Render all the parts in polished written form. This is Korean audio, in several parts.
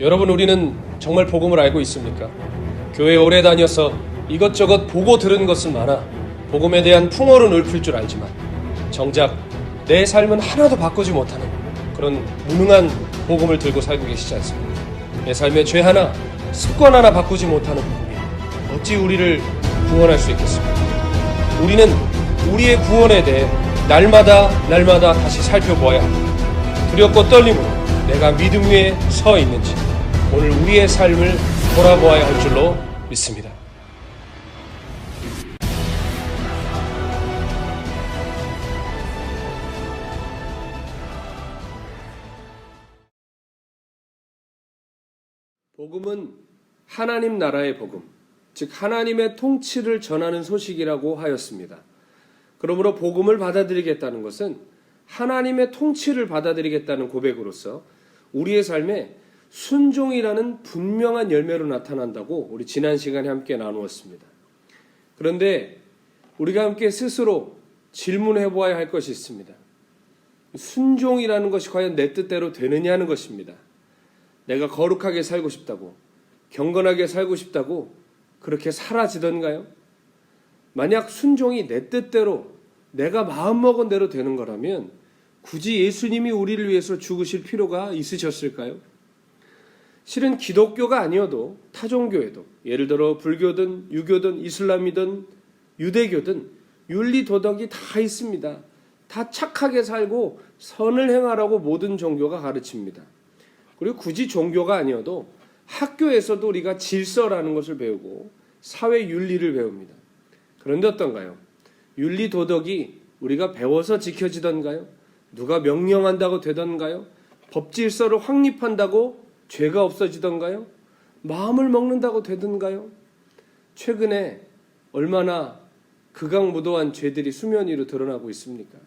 여러분, 우리는 정말 복음을 알고 있습니까? 교회 오래 다녀서 이것저것 보고 들은 것은 많아 복음에 대한 풍어는 읊을 줄 알지만 정작 내 삶은 하나도 바꾸지 못하는 그런 무능한 복음을 들고 살고 계시지 않습니까? 내 삶의 죄 하나, 습관 하나 바꾸지 못하는 복음이 어찌 우리를 구원할 수 있겠습니까? 우리는 우리의 구원에 대해 날마다 다시 살펴보아야 합니다. 두렵고 떨림으로 내가 믿음 위에 서 있는지 오늘 우리의 삶을 돌아보아야 할 줄로 믿습니다. 복음은 하나님 나라의 복음, 즉 하나님의 통치를 전하는 소식이라고 하였습니다. 그러므로 복음을 받아들이겠다는 것은 하나님의 통치를 받아들이겠다는 고백으로서 우리의 삶에 순종이라는 분명한 열매로 나타난다고 우리 지난 시간에 함께 나누었습니다. 그런데 우리가 함께 스스로 질문해 보아야 할 것이 있습니다. 순종이라는 것이 과연 내 뜻대로 되느냐는 것입니다. 내가 거룩하게 살고 싶다고, 경건하게 살고 싶다고 그렇게 사라지던가요? 만약 순종이 내 뜻대로 내가 마음먹은 대로 되는 거라면 굳이 예수님이 우리를 위해서 죽으실 필요가 있으셨을까요? 실은 기독교가 아니어도 타종교에도, 예를 들어 불교든 유교든 이슬람이든 유대교든 윤리 도덕이 다 있습니다. 다 착하게 살고 선을 행하라고 모든 종교가 가르칩니다. 그리고 굳이 종교가 아니어도 학교에서도 우리가 질서라는 것을 배우고 사회 윤리를 배웁니다. 그런데 어떤가요? 윤리 도덕이 우리가 배워서 지켜지던가요? 누가 명령한다고 되던가요? 법 질서를 확립한다고 죄가 없어지던가요? 마음을 먹는다고 되던가요? 최근에 얼마나 극악무도한 죄들이 수면 위로 드러나고 있습니까?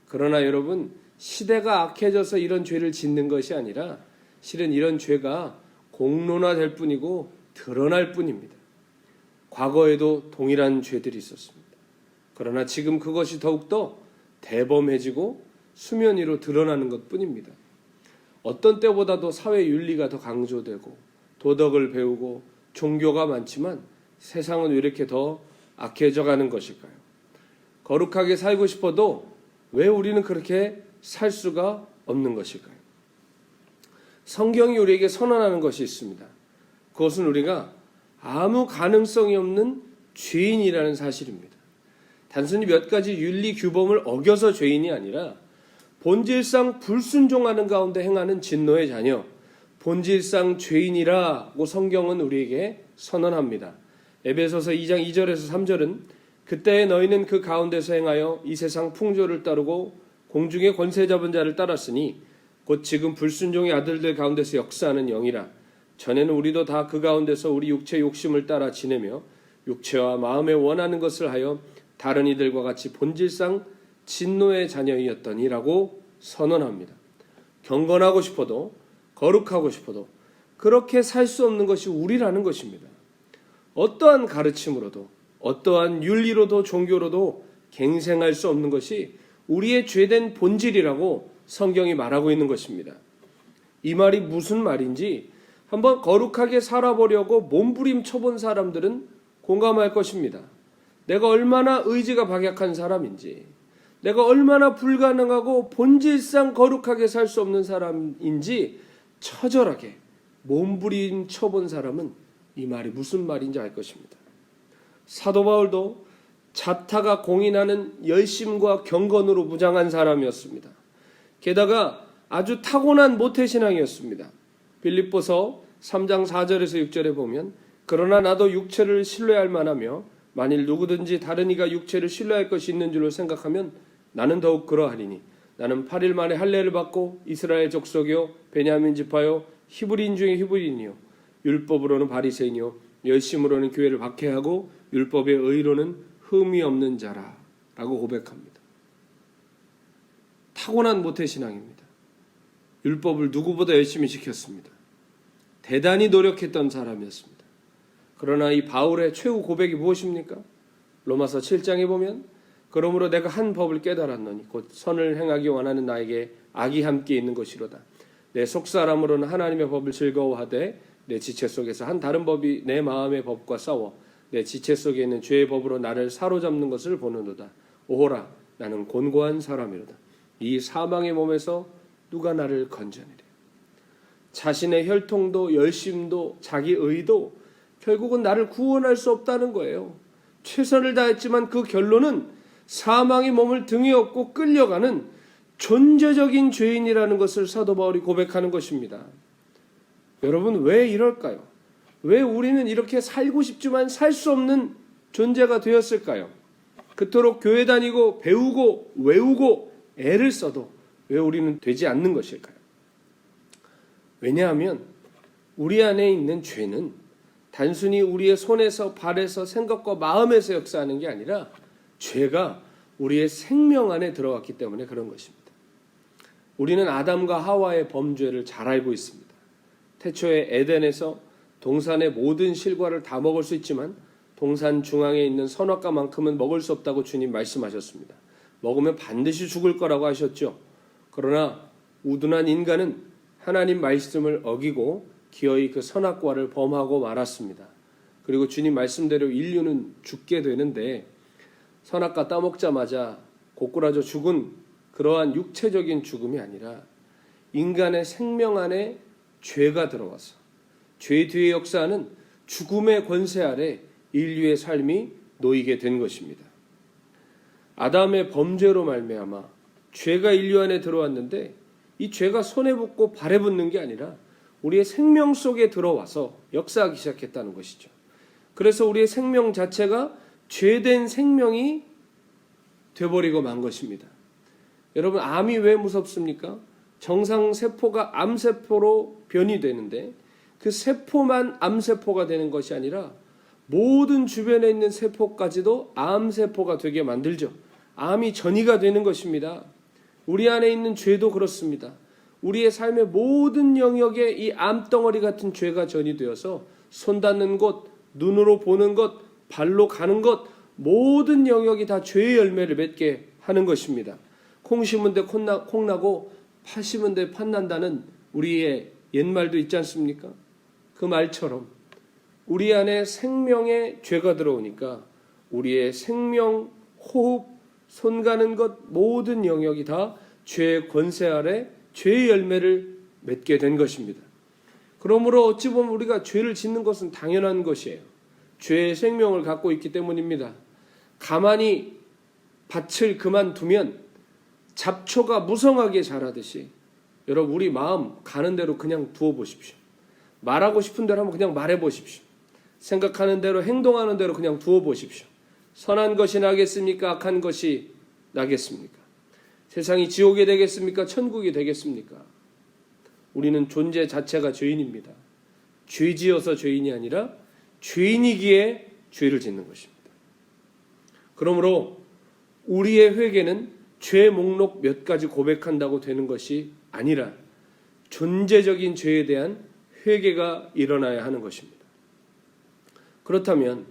그러나 여러분, 시대가 악해져서 이런 죄를 짓는 것이 아니라 실은 이런 죄가 공론화될 뿐이고 드러날 뿐입니다. 과거에도 동일한 죄들이 있었습니다. 그러나 지금 그것이 더욱더 대범해지고 수면 위로 드러나는 것뿐입니다. 어떤 때보다도 사회 윤리가 더 강조되고 도덕을 배우고 종교가 많지만 세상은 왜 이렇게 더 악해져 가는 것일까요? 거룩하게 살고 싶어도 왜 우리는 그렇게 살 수가 없는 것일까요? 성경이 우리에게 선언하는 것이 있습니다. 그것은 우리가 아무 가능성이 없는 죄인이라는 사실입니다. 단순히 몇 가지 윤리 규범을 어겨서 죄인이 아니라 본질상 불순종하는 가운데 행하는 진노의 자녀, 본질상 죄인이라고 성경은 우리에게 선언합니다. 에베소서 2장 2절에서 3절은 그때에 너희는 그 가운데서 행하여 이 세상 풍조를 따르고 공중의 권세 잡은 자를 따랐으니 곧 지금 불순종의 아들들 가운데서 역사하는 영이라. 전에는 우리도 다 그 가운데서 우리 육체의 욕심을 따라 지내며 육체와 마음에 원하는 것을 하여 다른 이들과 같이 본질상 진노의 자녀이었더니라고 선언합니다. 경건하고 싶어도 거룩하고 싶어도 그렇게 살 수 없는 것이 우리라는 것입니다. 어떠한 가르침으로도 어떠한 윤리로도 종교로도 갱생할 수 없는 것이 우리의 죄된 본질이라고 성경이 말하고 있는 것입니다. 이 말이 무슨 말인지 한번 거룩하게 살아보려고 몸부림쳐본 사람들은 공감할 것입니다. 내가 얼마나 의지가 박약한 사람인지, 내가 얼마나 불가능하고 본질상 거룩하게 살 수 없는 사람인지 처절하게 몸부림쳐본 사람은 이 말이 무슨 말인지 알 것입니다. 사도 바울도 자타가 공인하는 열심과 경건으로 무장한 사람이었습니다. 게다가 아주 타고난 모태신앙이었습니다. 빌립보서 3장 4절에서 6절에 보면 그러나 나도 육체를 신뢰할 만하며 만일 누구든지 다른 이가 육체를 신뢰할 것이 있는 줄로 생각하면 나는 더욱 그러하리니 나는 8일 만에 할례를 받고 이스라엘 족속이요 베냐민 지파요 히브리인 중에 히브리인이요 율법으로는 바리새인이요 열심으로는 교회를 박해하고 율법의 의로는 흠이 없는 자라 라고 고백합니다. 타고난 모태신앙입니다. 율법을 누구보다 열심히 지켰습니다. 대단히 노력했던 사람이었습니다. 그러나 이 바울의 최후 고백이 무엇입니까? 로마서 7장에 보면 그러므로 내가 한 법을 깨달았노니 곧 선을 행하기 원하는 나에게 악이 함께 있는 것이로다. 내 속사람으로는 하나님의 법을 즐거워하되 내 지체 속에서 한 다른 법이 내 마음의 법과 싸워 내 지체 속에 있는 죄의 법으로 나를 사로잡는 것을 보는도다. 오호라, 나는 곤고한 사람이로다. 이 사망의 몸에서 누가 나를 건져내리. 자신의 혈통도 열심도 자기 의도 결국은 나를 구원할 수 없다는 거예요. 최선을 다했지만 그 결론은 사망의 몸을 등에 업고 끌려가는 존재적인 죄인이라는 것을 사도 바울이 고백하는 것입니다. 여러분, 왜 이럴까요? 왜 우리는 이렇게 살고 싶지만 살 수 없는 존재가 되었을까요? 그토록 교회 다니고 배우고 외우고 애를 써도 왜 우리는 되지 않는 것일까요? 왜냐하면 우리 안에 있는 죄는 단순히 우리의 손에서 발에서 생각과 마음에서 역사하는 게 아니라 죄가 우리의 생명 안에 들어왔기 때문에 그런 것입니다. 우리는 아담과 하와의 범죄를 잘 알고 있습니다. 태초에 에덴에서 동산의 모든 실과를 다 먹을 수 있지만 동산 중앙에 있는 선악과만큼은 먹을 수 없다고 주님 말씀하셨습니다. 먹으면 반드시 죽을 거라고 하셨죠. 그러나 우둔한 인간은 하나님 말씀을 어기고 기어이 그 선악과를 범하고 말았습니다. 그리고 주님 말씀대로 인류는 죽게 되는데 선악과 따먹자마자 고꾸라져 죽은 그러한 육체적인 죽음이 아니라 인간의 생명 안에 죄가 들어와서 죄 뒤의 역사는 죽음의 권세 아래 인류의 삶이 놓이게 된 것입니다. 아담의 범죄로 말미암아 죄가 인류 안에 들어왔는데 이 죄가 손에 붙고 발에 붙는 게 아니라 우리의 생명 속에 들어와서 역사하기 시작했다는 것이죠. 그래서 우리의 생명 자체가 죄된 생명이 되어버리고 만 것입니다. 여러분, 암이 왜 무섭습니까? 정상세포가 암세포로 변이되는데 그 세포만 암세포가 되는 것이 아니라 모든 주변에 있는 세포까지도 암세포가 되게 만들죠. 암이 전이가 되는 것입니다. 우리 안에 있는 죄도 그렇습니다. 우리의 삶의 모든 영역에 이 암덩어리 같은 죄가 전이되어서 손 닿는 곳, 눈으로 보는 것, 발로 가는 것, 모든 영역이 다 죄의 열매를 맺게 하는 것입니다. 콩 심은 데 콩 나고 파 심은 데 팥난다는 우리의 옛말도 있지 않습니까? 그 말처럼 우리 안에 생명의 죄가 들어오니까 우리의 생명, 호흡, 손 가는 것 모든 영역이 다 죄의 권세 아래 죄의 열매를 맺게 된 것입니다. 그러므로 어찌 보면 우리가 죄를 짓는 것은 당연한 것이에요. 죄의 생명을 갖고 있기 때문입니다. 가만히 밭을 그만두면 잡초가 무성하게 자라듯이 여러분, 우리 마음 가는 대로 그냥 두어 보십시오. 말하고 싶은 대로 한번 그냥 말해 보십시오. 생각하는 대로 행동하는 대로 그냥 두어 보십시오. 선한 것이 나겠습니까? 악한 것이 나겠습니까? 세상이 지옥이 되겠습니까? 천국이 되겠습니까? 우리는 존재 자체가 죄인입니다. 죄지어서 죄인이 아니라 죄인이기에 죄를 짓는 것입니다. 그러므로 우리의 회개는 죄 목록 몇 가지 고백한다고 되는 것이 아니라 존재적인 죄에 대한 회개가 일어나야 하는 것입니다. 그렇다면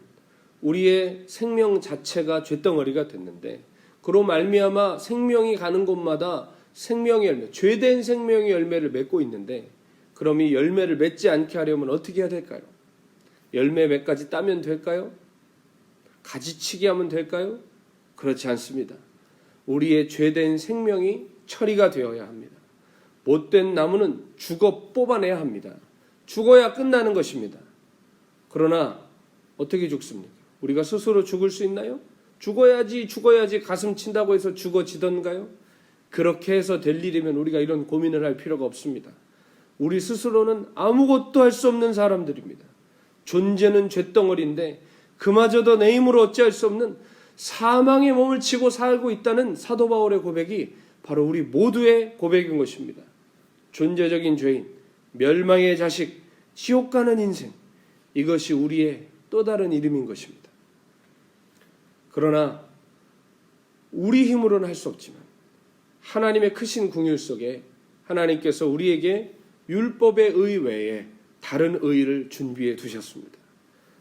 우리의 생명 자체가 쇳덩어리가 됐는데 그로 말미암아 생명이 가는 곳마다 생명의 열매, 죄된 생명의 열매를 맺고 있는데 그럼 이 열매를 맺지 않게 하려면 어떻게 해야 될까요? 열매 몇 가지 따면 될까요? 가지치기 하면 될까요? 그렇지 않습니다. 우리의 죄된 생명이 처리가 되어야 합니다. 못된 나무는 죽어 뽑아내야 합니다. 죽어야 끝나는 것입니다. 그러나 어떻게 죽습니까? 우리가 스스로 죽을 수 있나요? 죽어야지 가슴 친다고 해서 죽어지던가요? 그렇게 해서 될 일이면 우리가 이런 고민을 할 필요가 없습니다. 우리 스스로는 아무것도 할 수 없는 사람들입니다. 존재는 쇳덩어리인데 그마저도 내 힘으로 어찌할 수 없는 사망의 몸을 치고 살고 있다는 사도 바울의 고백이 바로 우리 모두의 고백인 것입니다. 존재적인 죄인, 멸망의 자식, 지옥 가는 인생, 이것이 우리의 또 다른 이름인 것입니다. 그러나 우리 힘으로는 할 수 없지만 하나님의 크신 긍휼 속에 하나님께서 우리에게 율법의 의 외에 다른 의를 준비해 두셨습니다.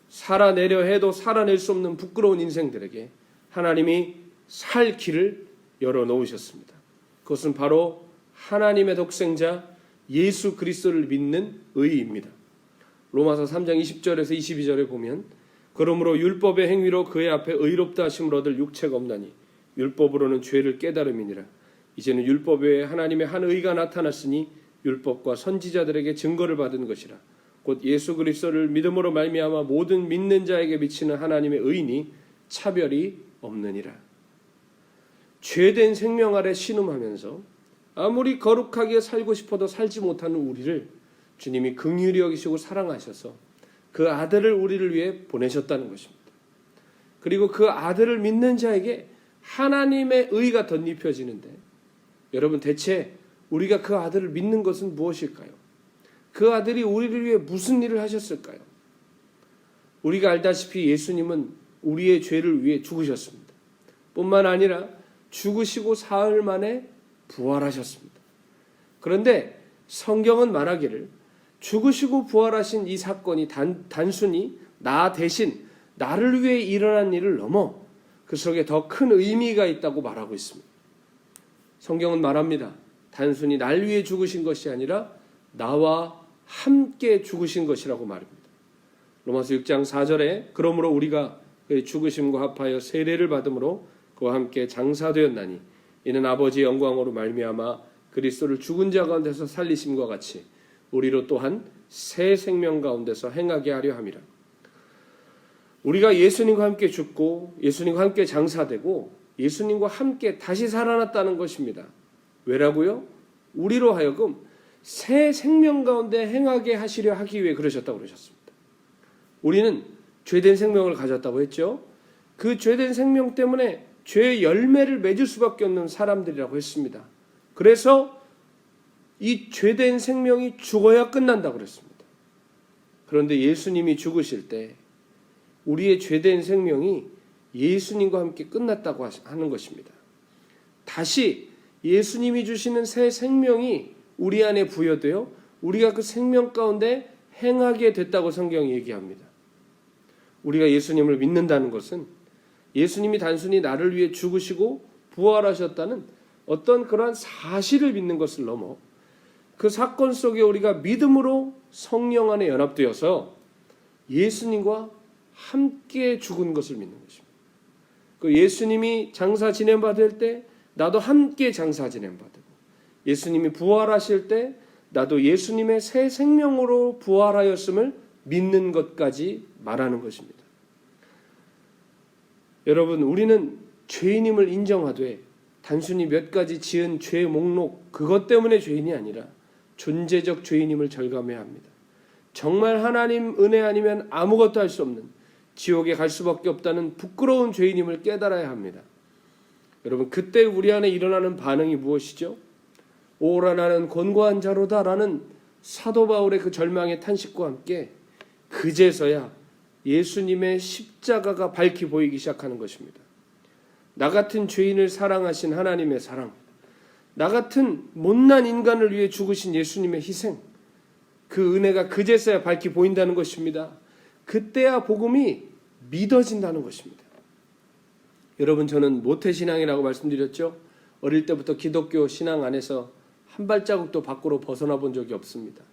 살아내려 해도 살아낼 수 없는 부끄러운 인생들에게 하나님이 살 길을 열어놓으셨습니다. 그것은 바로 하나님의 독생자 예수 그리스도를 믿는 의입니다. 로마서 3장 20절에서 22절에 보면 그러므로 율법의 행위로 그의 앞에 의롭다 하심을 얻을 육체가 없나니 율법으로는 죄를 깨달음이니라. 이제는 율법 외에 하나님의 한 의가 나타났으니 율법과 선지자들에게 증거를 받은 것이라. 곧 예수 그리스도를 믿음으로 말미암아 모든 믿는 자에게 미치는 하나님의 의니 차별이 없느니라. 죄된 생명 아래 신음하면서 아무리 거룩하게 살고 싶어도 살지 못하는 우리를 주님이 긍휼히 여기시고 사랑하셔서 그 아들을 우리를 위해 보내셨다는 것입니다. 그리고 그 아들을 믿는 자에게 하나님의 의가 덧입혀지는데 여러분, 대체 우리가 그 아들을 믿는 것은 무엇일까요? 그 아들이 우리를 위해 무슨 일을 하셨을까요? 우리가 알다시피 예수님은 우리의 죄를 위해 죽으셨습니다. 뿐만 아니라 죽으시고 사흘 만에 부활하셨습니다. 그런데 성경은 말하기를 죽으시고 부활하신 이 사건이 단순히 나 대신 나를 위해 일어난 일을 넘어 그 속에 더 큰 의미가 있다고 말하고 있습니다. 성경은 말합니다. 단순히 날 위해 죽으신 것이 아니라 나와 함께 죽으신 것이라고 말합니다. 로마서 6장 4절에 그러므로 우리가 그의 죽으심과 합하여 세례를 받음으로 그와 함께 장사되었나니 이는 아버지의 영광으로 말미암아 그리스도를 죽은 자 가운데서 살리심과 같이 우리로 또한 새 생명 가운데서 행하게 하려 함이라. 우리가 예수님과 함께 죽고 예수님과 함께 장사되고 예수님과 함께 다시 살아났다는 것입니다. 왜라고요? 우리로 하여금 새 생명 가운데 행하게 하시려 하기 위해 그러셨다고 그러셨습니다. 우리는 죄된 생명을 가졌다고 했죠. 그 죄된 생명 때문에 죄의 열매를 맺을 수밖에 없는 사람들이라고 했습니다. 그래서 이 죄된 생명이 죽어야 끝난다고 그랬습니다. 그런데 예수님이 죽으실 때 우리의 죄된 생명이 예수님과 함께 끝났다고 하는 것입니다. 다시 예수님이 주시는 새 생명이 우리 안에 부여되어 우리가 그 생명 가운데 행하게 됐다고 성경이 얘기합니다. 우리가 예수님을 믿는다는 것은 예수님이 단순히 나를 위해 죽으시고 부활하셨다는 어떤 그러한 사실을 믿는 것을 넘어 그 사건 속에 우리가 믿음으로 성령 안에 연합되어서 예수님과 함께 죽은 것을 믿는 것입니다. 그 예수님이 장사 지냄받을 때 나도 함께 장사 지냄받고 예수님이 부활하실 때 나도 예수님의 새 생명으로 부활하였음을 믿는 것까지 말하는 것입니다. 여러분, 우리는 죄인임을 인정하되 단순히 몇 가지 지은 죄 목록 그것 때문에 죄인이 아니라 존재적 죄인임을 절감해야 합니다. 정말 하나님 은혜 아니면 아무것도 할 수 없는 지옥에 갈 수밖에 없다는 부끄러운 죄인임을 깨달아야 합니다. 여러분, 그때 우리 안에 일어나는 반응이 무엇이죠? 오라 나는 권고한 자로다라는 사도 바울의 그 절망의 탄식과 함께 그제서야 예수님의 십자가가 밝히 보이기 시작하는 것입니다. 나 같은 죄인을 사랑하신 하나님의 사랑, 나 같은 못난 인간을 위해 죽으신 예수님의 희생, 그 은혜가 그제서야 밝히 보인다는 것입니다. 그때야 복음이 믿어진다는 것입니다. 여러분, 저는 모태신앙이라고 말씀드렸죠. 어릴 때부터 기독교 신앙 안에서 한 발자국도 밖으로 벗어나 본 적이 없습니다.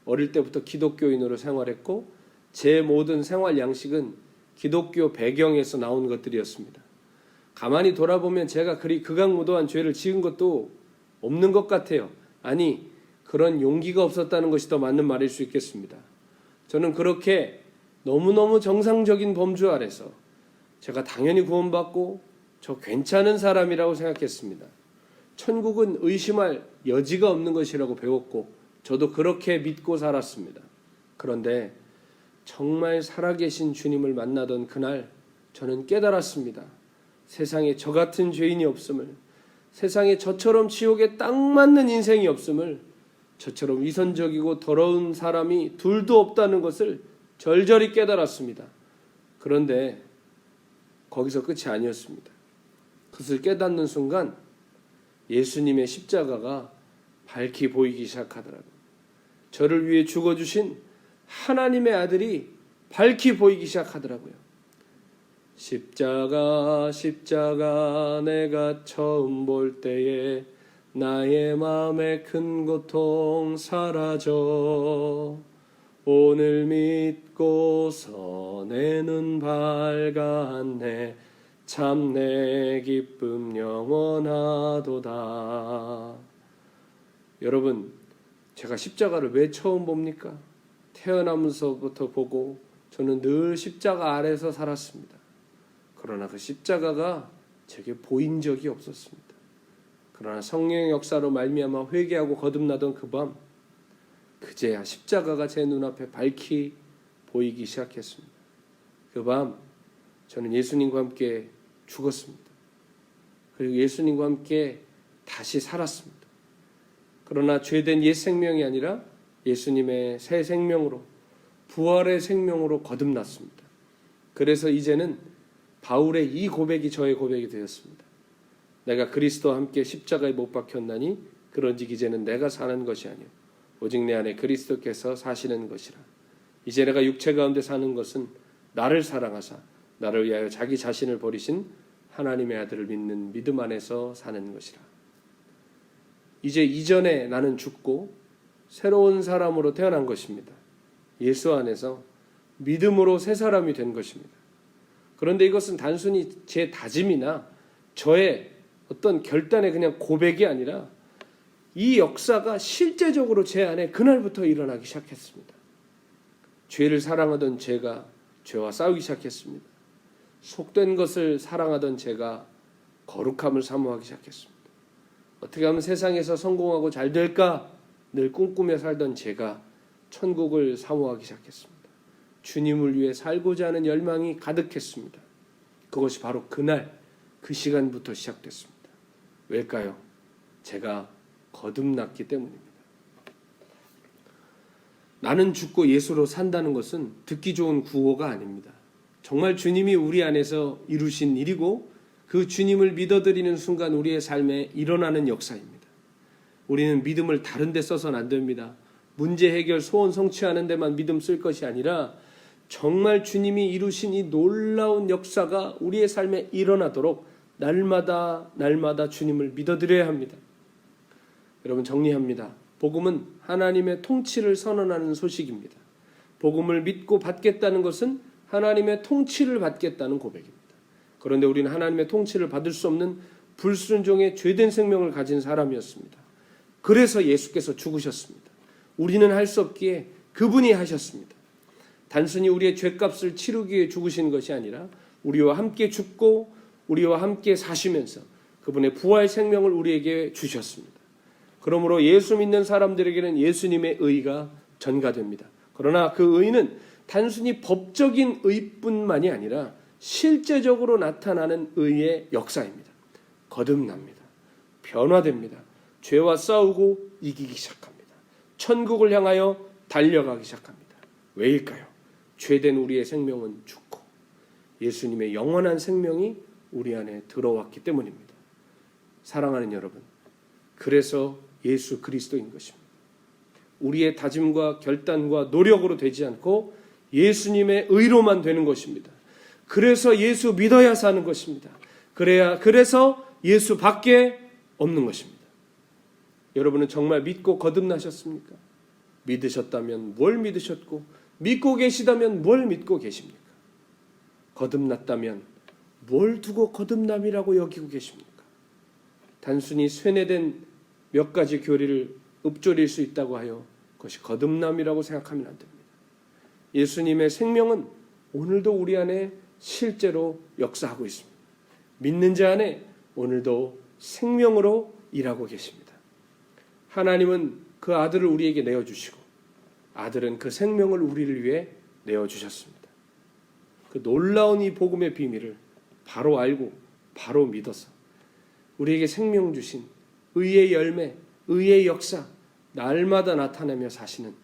어릴 때부터 기독교인으로 생활했고 제 모든 생활 양식은 기독교 배경에서 나온 것들이었습니다. 가만히 돌아보면 제가 그리 극악무도한 죄를 지은 것도 없는 것 같아요. 아니, 그런 용기가 없었다는 것이 더 맞는 말일 수 있겠습니다. 저는 그렇게 너무너무 정상적인 범주 아래서 제가 당연히 구원받고 저 괜찮은 사람이라고 생각했습니다. 천국은 의심할 여지가 없는 것이라고 배웠고 저도 그렇게 믿고 살았습니다. 그런데 정말 살아계신 주님을 만나던 그날 저는 깨달았습니다. 세상에 저 같은 죄인이 없음을, 세상에 저처럼 지옥에 딱 맞는 인생이 없음을, 저처럼 위선적이고 더러운 사람이 둘도 없다는 것을 절절히 깨달았습니다. 그런데 거기서 끝이 아니었습니다. 그것을 깨닫는 순간 예수님의 십자가가 밝히 보이기 시작하더라고요. 저를 위해 죽어주신 하나님의 아들이 밝히 보이기 시작하더라고요. 십자가 십자가 내가 처음 볼 때에 나의 마음의 큰 고통 사라져. 오늘 믿고서 내 눈 밝았네. 참 내 기쁨 영원하도다. 여러분, 제가 십자가를 왜 처음 봅니까? 태어나면서부터 보고 저는 늘 십자가 아래서 살았습니다. 그러나 그 십자가가 제게 보인 적이 없었습니다. 그러나 성령의 역사로 말미암아 회개하고 거듭나던 그 밤, 그제야 십자가가 제 눈앞에 밝히 보이기 시작했습니다. 그 밤 저는 예수님과 함께 죽었습니다. 그리고 예수님과 함께 다시 살았습니다. 그러나 죄된 옛 생명이 아니라 예수님의 새 생명으로, 부활의 생명으로 거듭났습니다. 그래서 이제는 바울의 이 고백이 저의 고백이 되었습니다. 내가 그리스도와 함께 십자가에 못 박혔나니 그런즉 이제는 내가 사는 것이 아니요 오직 내 안에 그리스도께서 사시는 것이라. 이제 내가 육체 가운데 사는 것은 나를 사랑하사 나를 위하여 자기 자신을 버리신 하나님의 아들을 믿는 믿음 안에서 사는 것이라. 이제 이전에 나는 죽고 새로운 사람으로 태어난 것입니다. 예수 안에서 믿음으로 새 사람이 된 것입니다. 그런데 이것은 단순히 제 다짐이나 저의 어떤 결단의 그냥 고백이 아니라 이 역사가 실제적으로 제 안에 그날부터 일어나기 시작했습니다. 죄를 사랑하던 제가 죄와 싸우기 시작했습니다. 속된 것을 사랑하던 제가 거룩함을 사모하기 시작했습니다. 어떻게 하면 세상에서 성공하고 잘 될까 늘 꿈꾸며 살던 제가 천국을 사모하기 시작했습니다. 주님을 위해 살고자 하는 열망이 가득했습니다. 그것이 바로 그날 그 시간부터 시작됐습니다. 왜일까요? 제가 거듭났기 때문입니다. 나는 죽고 예수로 산다는 것은 듣기 좋은 구호가 아닙니다. 정말 주님이 우리 안에서 이루신 일이고 그 주님을 믿어드리는 순간 우리의 삶에 일어나는 역사입니다. 우리는 믿음을 다른 데 써서는 안 됩니다. 문제 해결, 소원 성취하는 데만 믿음 쓸 것이 아니라 정말 주님이 이루신 이 놀라운 역사가 우리의 삶에 일어나도록 날마다 주님을 믿어드려야 합니다. 여러분, 정리합니다. 복음은 하나님의 통치를 선언하는 소식입니다. 복음을 믿고 받겠다는 것은 하나님의 통치를 받겠다는 고백입니다. 그런데 우리는 하나님의 통치를 받을 수 없는 불순종의 죄된 생명을 가진 사람이었습니다. 그래서 예수께서 죽으셨습니다. 우리는 할 수 없기에 그분이 하셨습니다. 단순히 우리의 죄값을 치르기 위해 죽으신 것이 아니라 우리와 함께 죽고 우리와 함께 사시면서 그분의 부활 생명을 우리에게 주셨습니다. 그러므로 예수 믿는 사람들에게는 예수님의 의가 전가됩니다. 그러나 그 의는 단순히 법적인 의뿐만이 아니라 실제적으로 나타나는 의의 역사입니다. 거듭납니다. 변화됩니다. 죄와 싸우고 이기기 시작합니다. 천국을 향하여 달려가기 시작합니다. 왜일까요? 죄된 우리의 생명은 죽고 예수님의 영원한 생명이 우리 안에 들어왔기 때문입니다. 사랑하는 여러분, 그래서 예수 그리스도인 것입니다. 우리의 다짐과 결단과 노력으로 되지 않고 예수님의 의로만 되는 것입니다. 그래서 예수 믿어야 사는 것입니다. 그래서 예수 밖에 없는 것입니다. 여러분은 정말 믿고 거듭나셨습니까? 믿으셨다면 뭘 믿으셨고, 믿고 계시다면 뭘 믿고 계십니까? 거듭났다면 뭘 두고 거듭남이라고 여기고 계십니까? 단순히 쇠뇌된 몇 가지 교리를 읊조릴 수 있다고 하여 그것이 거듭남이라고 생각하면 안 됩니다. 예수님의 생명은 오늘도 우리 안에 실제로 역사하고 있습니다. 믿는 자 안에 오늘도 생명으로 일하고 계십니다. 하나님은 그 아들을 우리에게 내어주시고 아들은 그 생명을 우리를 위해 내어주셨습니다. 그 놀라운 이 복음의 비밀을 바로 알고 바로 믿어서 우리에게 생명 주신 의의 열매, 의의 역사 날마다 나타내며 사시는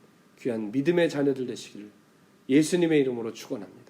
귀한 믿음의 자녀들 되시기를 예수님의 이름으로 축원합니다.